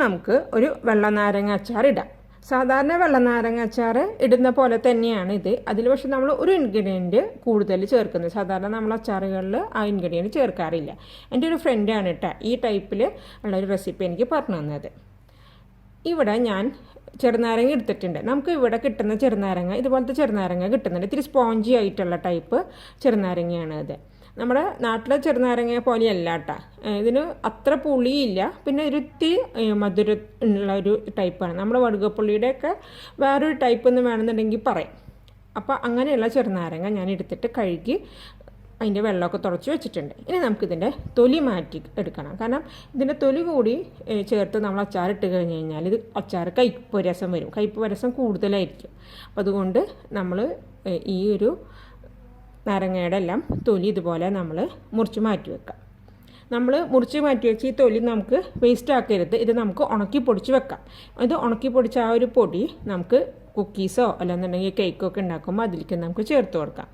നമുക്ക് ഒരു വെള്ള നാരങ്ങ അച്ചാർ ഇടാം. സാധാരണ വെള്ള നാരങ്ങ അച്ചാർ ഇടുന്ന പോലെ തന്നെയാണ് ഇത്. അതിൽ പക്ഷെ നമ്മൾ ഒരു ഇൻഗ്രീഡിയൻറ്റ് കൂടുതൽ ചേർക്കുന്നത്. സാധാരണ നമ്മൾ അച്ചാറുകളിൽ ആ ഇൻഗ്രീഡിയൻറ്റ് ചേർക്കാറില്ല. എൻ്റെ ഒരു ഫ്രണ്ടാണ് കേട്ടോ ഈ ടൈപ്പിൽ ഉള്ളൊരു റെസിപ്പി എനിക്ക് പറഞ്ഞു തന്നത്. ഇവിടെ ഞാൻ ചെറുനാരങ്ങ എടുത്തിട്ടുണ്ട്. നമുക്ക് ഇവിടെ കിട്ടുന്ന ചെറുനാരങ്ങ ഇതുപോലത്തെ ചെറുനാരങ്ങ കിട്ടുന്നുണ്ട്. ഇത്തിരി സ്പോഞ്ചി ആയിട്ടുള്ള ടൈപ്പ് ചെറുനാരങ്ങയാണ് ഇത്. നമ്മുടെ നാട്ടിലെ ചെറുനാരങ്ങ പോലെയല്ല കേട്ടോ. ഇതിന് അത്ര പുളിയില്ല, പിന്നെ ഒരു ഇത്തിരി മധുര ഉള്ള ഒരു ടൈപ്പാണ്. നമ്മുടെ വടുകപ്പുള്ളിയുടെയൊക്കെ വേറൊരു ടൈപ്പ് എന്ന് വേണമെന്നുണ്ടെങ്കിൽ പറയും. അപ്പോൾ അങ്ങനെയുള്ള ചെറുനാരങ്ങ ഞാൻ എടുത്തിട്ട് കഴുകി അതിൻ്റെ വെള്ളമൊക്കെ തുടച്ച് വെച്ചിട്ടുണ്ട്. ഇനി നമുക്കിതിൻ്റെ തൊലി മാറ്റി എടുക്കണം. കാരണം ഇതിൻ്റെ തൊലി കൂടി ചേർത്ത് നമ്മൾ അച്ചാർ ഇട്ട് കഴിഞ്ഞ് കഴിഞ്ഞാൽ ഇത് അച്ചാർ കയ്പ്പ് രസം വരും. കയ്പ്പ് രസം കൂടുതലായിരിക്കും. അപ്പോൾ അതുകൊണ്ട് നമ്മൾ ഈ ഒരു നാരങ്ങയുടെ എല്ലാം തൊലി ഇതുപോലെ നമ്മൾ മുറിച്ച് മാറ്റി വെക്കാം. നമ്മൾ മുറിച്ച് മാറ്റി വെച്ച് ഈ തൊലി നമുക്ക് വേസ്റ്റ് ആക്കരുത്. ഇത് നമുക്ക് ഉണക്കി പൊടിച്ച് വെക്കാം. ഇത് ഉണക്കി പൊടിച്ച ആ ഒരു പൊടി നമുക്ക് കുക്കീസോ അല്ലെന്നുണ്ടെങ്കിൽ കേക്കൊക്കെ ഉണ്ടാക്കുമ്പോൾ അതിലേക്ക് നമുക്ക് ചേർത്ത് കൊടുക്കാം.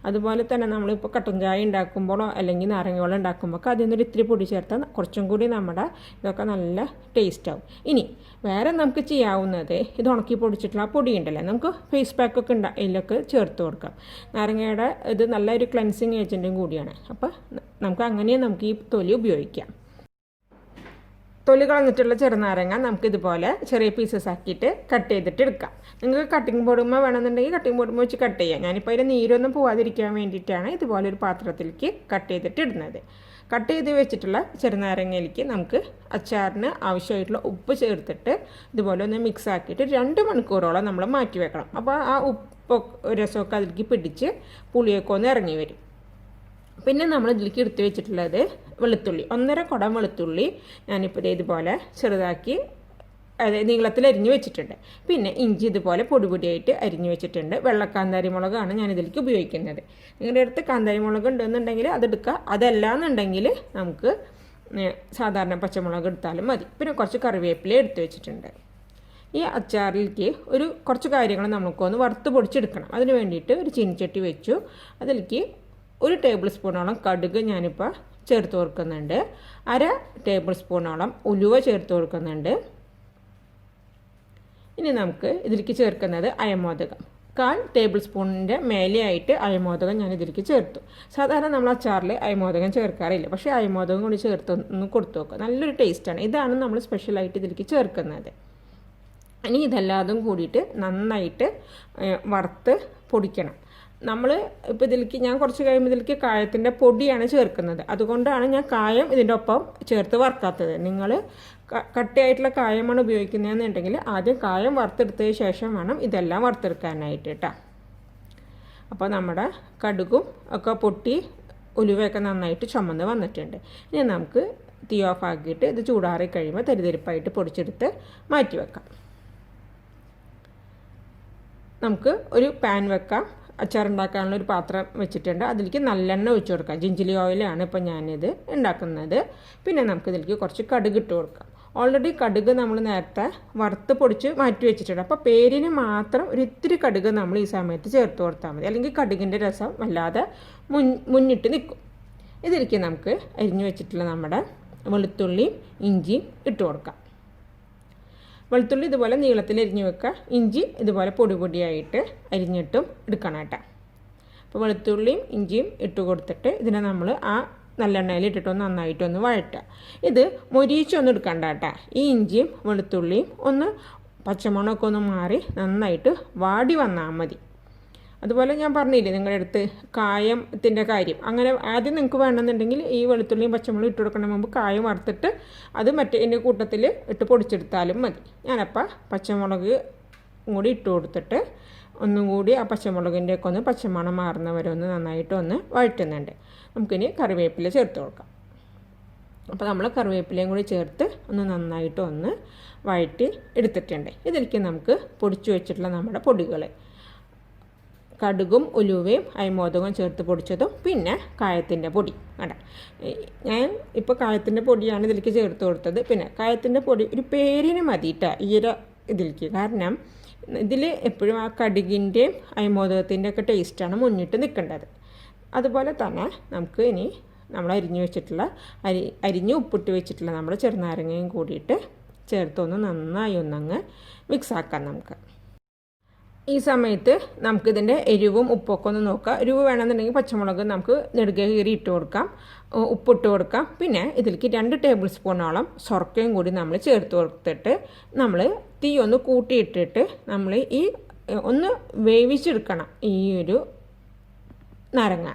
അതുപോലെ തന്നെ നമ്മളിപ്പോൾ കട്ടൻ ചായ ഉണ്ടാക്കുമ്പോഴോ അല്ലെങ്കിൽ നാരങ്ങ വെള്ളം ഉണ്ടാക്കുമ്പോൾ അതിൽ നിന്നൊരു ഇത്തിരി പൊടി ചേർത്താൽ കുറച്ചും കൂടി നമ്മുടെ ഇതൊക്കെ നല്ല ടേസ്റ്റ് ആവും. ഇനി വേറെ നമുക്ക് ചെയ്യാവുന്നത് ഇത് ഉണക്കി പൊടിച്ചിട്ടുള്ള ആ പൊടി ഉണ്ടല്ലോ, നമുക്ക് ഫേസ് പാക്കൊക്കെ ഇതിലൊക്കെ ചേർത്ത് കൊടുക്കാം. നാരങ്ങയുടെ ഇത് നല്ലൊരു ക്ലെൻസിങ് ഏജൻറ്റും കൂടിയാണ്. അപ്പോൾ നമുക്ക് അങ്ങനെ നമുക്ക് ഈ തൊലി ഉപയോഗിക്കാം. തൊലി കളഞ്ഞിട്ടുള്ള ചെറുനാരങ്ങ നമുക്കിതുപോലെ ചെറിയ പീസസ് ആക്കിയിട്ട് കട്ട് ചെയ്തിട്ട് എടുക്കാം. നിങ്ങൾക്ക് കട്ടിംഗ് ബോർഡുമ്മ വേണമെന്നുണ്ടെങ്കിൽ കട്ടിംഗ് ബോർഡുമ്മ വെച്ച് കട്ട് ചെയ്യാം. ഞാനിപ്പോൾ അതിൽ നീരൊന്നും പോകാതിരിക്കാൻ വേണ്ടിയിട്ടാണ് ഇതുപോലെ ഒരു പാത്രത്തിലേക്ക് കട്ട് ചെയ്തിട്ട് ഇടുന്നത്. കട്ട് ചെയ്ത് വെച്ചിട്ടുള്ള ചെറുനാരങ്ങയിലേക്ക് നമുക്ക് അച്ചാറിന് ആവശ്യമായിട്ടുള്ള ഉപ്പ് ചേർത്തിട്ട് ഇതുപോലെ ഒന്ന് മിക്സ് ആക്കിയിട്ട് 2 മണിക്കൂറോളം നമ്മൾ മാറ്റി വെക്കണം. അപ്പോൾ ആ ഉപ്പ് രസമൊക്കെ അതിലേക്ക് പിടിച്ച് പുളിയൊക്കെ ഒന്ന് ഇറങ്ങി വരും. പിന്നെ നമ്മൾ ഇതിലേക്ക് എടുത്ത് വെച്ചിട്ടുള്ളത് വെളുത്തുള്ളി, 1.5 കുടം വെളുത്തുള്ളി ഞാനിപ്പോൾ ഇതുപോലെ ചെറുതാക്കി നീളത്തിൽ അരിഞ്ഞ് വെച്ചിട്ടുണ്ട്. പിന്നെ ഇഞ്ചി ഇതുപോലെ പൊടിയായിട്ട് അരിഞ്ഞ് വെച്ചിട്ടുണ്ട്. കാന്താരി മുളകാണ് ഞാൻ ഇതിലേക്ക് ഉപയോഗിക്കുന്നത്. നിങ്ങളുടെ അടുത്ത് കാന്താരി മുളക് ഉണ്ടെന്നുണ്ടെങ്കിൽ അതെടുക്കുക. അതല്ല എന്നുണ്ടെങ്കിൽ നമുക്ക് സാധാരണ പച്ചമുളക് എടുത്താലും മതി. പിന്നെ കുറച്ച് കറിവേപ്പില എടുത്ത് വെച്ചിട്ടുണ്ട്. ഈ അച്ചാറിലേക്ക് കുറച്ച് കാര്യങ്ങൾ നമുക്കൊന്ന് വറുത്ത് പൊടിച്ചെടുക്കണം. അതിന് വേണ്ടിയിട്ട് ഒരു ചീനിച്ചട്ടി വെച്ചു. അതിലേക്ക് 1 ടേബിൾ സ്പൂണോളം കടുക് ഞാനിപ്പോൾ ചേർത്ത് കൊടുക്കുന്നുണ്ട്. 1/2 ടേബിൾ സ്പൂണോളം ഉലുവ ചേർത്ത് കൊടുക്കുന്നുണ്ട്. ഇനി നമുക്ക് ഇതിലേക്ക് ചേർക്കുന്നത് അയമോദകം. 1/4 ടേബിൾ സ്പൂണിൻ്റെ മേലെയായിട്ട് അയമോദകം ഞാൻ ഇതിലേക്ക് ചേർത്തു. സാധാരണ നമ്മൾ അച്ചാറിൽ അയമോദകം ചേർക്കാറില്ല, പക്ഷേ അയമോദകം കൂടി ചേർത്തൊന്ന് കൊടുത്തു നോക്കുക. നല്ലൊരു ടേസ്റ്റാണ്. ഇതാണ് നമ്മൾ സ്പെഷ്യലായിട്ട് ഇതിലേക്ക് ചേർക്കുന്നത്. ഇനി ഇതെല്ലാതും കൂടിയിട്ട് നന്നായിട്ട് വറുത്ത് പൊടിക്കണം. നമ്മൾ ഇപ്പോൾ ഇതിലേക്ക് ഞാൻ കുറച്ച് കഴിയുമ്പോൾ ഇതിലേക്ക് കായത്തിൻ്റെ പൊടിയാണ് ചേർക്കുന്നത്. അതുകൊണ്ടാണ് ഞാൻ കായം ഇതിൻ്റെ ഒപ്പം ചേർത്ത് വറുക്കാത്തത്. നിങ്ങൾ കട്ടിയായിട്ടുള്ള കായമാണ് ഉപയോഗിക്കുന്നതെന്നുണ്ടെങ്കിൽ ആദ്യം കായം വറുത്തെടുത്തതിന് ശേഷം വേണം ഇതെല്ലാം വറുത്തെടുക്കാനായിട്ട് കേട്ടോ. അപ്പോൾ നമ്മുടെ കടുകും ഒക്കെ പൊട്ടി ഉലുവയൊക്കെ നന്നായിട്ട് ചുമന്ന് വന്നിട്ടുണ്ട്. ഇനി നമുക്ക് തീ ഓഫ് ആക്കിയിട്ട് ഇത് ചൂടാറി കഴിയുമ്പോൾ തരിതരിപ്പായിട്ട് പൊടിച്ചെടുത്ത് മാറ്റി വെക്കാം. നമുക്ക് ഒരു പാൻ വെക്കാം. അച്ചാറുണ്ടാക്കാനുള്ള ഒരു പാത്രം വെച്ചിട്ടുണ്ട്. അതിലേക്ക് നല്ലെണ്ണ ഒഴിച്ച് കൊടുക്കാം. ജിഞ്ചിലി ഓയിലാണ് ഇപ്പോൾ ഞാനിത് ഉണ്ടാക്കുന്നത്. പിന്നെ നമുക്ക് ഇതിലേക്ക് കുറച്ച് കടുക് ഇട്ട് കൊടുക്കാം. ഓൾറെഡി കടുക് നമ്മൾ നേരത്തെ വറുത്ത് പൊടിച്ച് മാറ്റി വെച്ചിട്ടുണ്ട്. അപ്പോൾ പേരിന് മാത്രം ഒരു ഇത്തിരി കടുക് നമ്മൾ ഈ സമയത്ത് ചേർത്ത് കൊടുത്താൽ മതി. അല്ലെങ്കിൽ കടുകിൻ്റെ രസം വല്ലാതെ മുന്നിട്ട് നിൽക്കും. ഇതിലേക്ക് നമുക്ക് അരിഞ്ഞു വെച്ചിട്ടുള്ള നമ്മുടെ വെളുത്തുള്ളിയും ഇഞ്ചിയും ഇട്ട് കൊടുക്കാം. വെളുത്തുള്ളി ഇതുപോലെ നീളത്തിൽ അരിഞ്ഞ് വെക്കുക. ഇഞ്ചി ഇതുപോലെ പൊടിയായിട്ട് അരിഞ്ഞിട്ടും എടുക്കണം കേട്ടോ. അപ്പോൾ വെളുത്തുള്ളിയും ഇഞ്ചിയും ഇട്ട് കൊടുത്തിട്ട് ഇതിനെ നമ്മൾ ആ നല്ലെണ്ണയിൽ ഇട്ടിട്ടൊന്ന് നന്നായിട്ടൊന്ന് വഴറ്റുക. ഇത് മൊരിയിച്ചൊന്നും എടുക്കണ്ട കേട്ടോ. ഈ ഇഞ്ചിയും വെളുത്തുള്ളിയും ഒന്ന് പച്ചമണമൊക്കെ ഒന്ന് മാറി നന്നായിട്ട് വാടി വന്നാൽ മതി. അതുപോലെ ഞാൻ പറഞ്ഞില്ലേ നിങ്ങളുടെ അടുത്ത് കായത്തിൻ്റെ കാര്യം, അങ്ങനെ ആദ്യം നിങ്ങൾക്ക് വേണമെന്നുണ്ടെങ്കിൽ ഈ വെളുത്തുള്ളിയും പച്ചമുളകും ഇട്ട് കൊടുക്കണ മുമ്പ് കായം വറുത്തിട്ട് അത് മറ്റേ കൂട്ടത്തിൽ ഇട്ട് പൊടിച്ചെടുത്താലും മതി. ഞാനപ്പോൾ പച്ചമുളക് കൂടി ഇട്ട് കൊടുത്തിട്ട് ഒന്നും കൂടി ആ പച്ചമുളകിൻ്റെ ഒക്കെ ഒന്ന് പച്ചമണം മാറുന്നവരെ ഒന്ന് നന്നായിട്ടൊന്ന് വഴറ്റുന്നുണ്ട്. നമുക്കിനി കറിവേപ്പില ചേർത്ത് കൊടുക്കാം. അപ്പോൾ നമ്മൾ കറിവേപ്പിലയും കൂടി ചേർത്ത് ഒന്ന് നന്നായിട്ടൊന്ന് വഴറ്റി എടുത്തിട്ടുണ്ട്. ഇതിലേക്ക് നമുക്ക് പൊടിച്ചു വെച്ചിട്ടുള്ള നമ്മുടെ പൊടികൾ, കടുകും ഉലുവയും അയമോദകവും ചേർത്ത് പൊടിച്ചതും പിന്നെ കായത്തിൻ്റെ പൊടി വേണ്ട. ഞാൻ ഇപ്പോൾ കായത്തിൻ്റെ പൊടിയാണ് ഇതിലേക്ക് ചേർത്ത് കൊടുത്തത്. പിന്നെ കായത്തിൻ്റെ പൊടി ഒരു പേരിന് മതിയിട്ട ഈ ഇതിലേക്ക്, കാരണം ഇതിൽ എപ്പോഴും ആ കടുകിൻ്റെയും അയമോദകത്തിൻ്റെ ഒക്കെ ടേസ്റ്റാണ് മുന്നിട്ട് നിൽക്കേണ്ടത്. അതുപോലെ തന്നെ നമുക്ക് ഇനി നമ്മൾ അരിഞ്ഞു വെച്ചിട്ടുള്ള അരിഞ്ഞ് ഉപ്പിട്ട് വെച്ചിട്ടുള്ള നമ്മുടെ ചെറുനാരങ്ങയും കൂടിയിട്ട് ചേർത്തൊന്ന് നന്നായി ഒന്നങ്ങ് മിക്സാക്കാം നമുക്ക്. ഈ സമയത്ത് നമുക്കിതിൻ്റെ എരിവും ഉപ്പൊക്കെ ഒന്ന് നോക്കാം. എരിവ് വേണമെന്നുണ്ടെങ്കിൽ പച്ചമുളക് നമുക്ക് നെടുകെ കീറി ഇട്ട് കൊടുക്കാം, ഉപ്പിട്ട് കൊടുക്കാം. പിന്നെ ഇതിലേക്ക് 2 ടേബിൾ സ്പൂണോളം ശർക്കരയും കൂടി നമ്മൾ ചേർത്ത് കൊടുത്തിട്ട് നമ്മൾ തീ ഒന്ന് കൂട്ടിയിട്ടിട്ട് നമ്മൾ ഈ ഒന്ന് വേവിച്ചെടുക്കണം. ഈ ഒരു നാരങ്ങ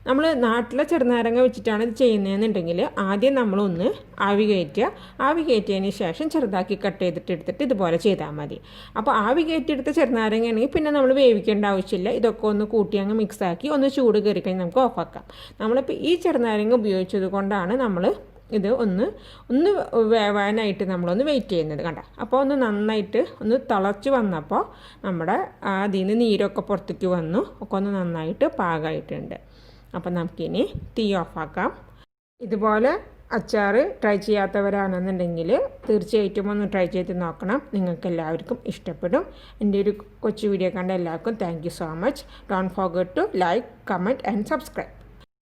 നമ്മൾ നാട്ടിലെ ചെറുനാരങ്ങ വെച്ചിട്ടാണ് ഇത് ചെയ്യുന്നതെന്നുണ്ടെങ്കിൽ ആദ്യം നമ്മളൊന്ന് ആവി കയറ്റിയതിന് ശേഷം ചെറുതാക്കി കട്ട് ചെയ്തിട്ട് എടുത്തിട്ട് ഇതുപോലെ ചെയ്താൽ മതി. അപ്പോൾ ആവി കയറ്റിയെടുത്ത ചെറുനാരങ്ങയാണെങ്കിൽ പിന്നെ നമ്മൾ വേവിക്കേണ്ട ആവശ്യമില്ല. ഇതൊക്കെ ഒന്ന് കൂട്ടി അങ്ങ് മിക്സാക്കി ഒന്ന് ചൂട് കയറി കഴിഞ്ഞ് നമുക്ക് ഓഫാക്കാം. നമ്മളിപ്പോൾ ഈ ചെറുനാരങ്ങ ഉപയോഗിച്ചത് കൊണ്ടാണ് നമ്മൾ ഇത് ഒന്ന് വേവാനായിട്ട് നമ്മളൊന്ന് വെയിറ്റ് ചെയ്യുന്നത്. കണ്ട, അപ്പോൾ ഒന്ന് നന്നായിട്ട് ഒന്ന് തിളച്ച് വന്നപ്പോൾ നമ്മുടെ അതിൽ നിന്ന് നീരൊക്കെ പുറത്തേക്ക് വന്നു, ഒക്കെ ഒന്ന് നന്നായിട്ട് പാകമായിട്ടുണ്ട്. അപ്പം നമുക്കിനി തീ ഓഫാക്കാം. ഇതുപോലെ അച്ചാർ ട്രൈ ചെയ്യാത്തവരാണെന്നുണ്ടെങ്കിൽ തീർച്ചയായിട്ടും ഒന്ന് ട്രൈ ചെയ്ത് നോക്കണം. നിങ്ങൾക്ക് എല്ലാവർക്കും ഇഷ്ടപ്പെടും. എൻ്റെ ഒരു കൊച്ചു വീഡിയോ കണ്ട എല്ലാവർക്കും thank you so much. Don't forget to like, comment and subscribe.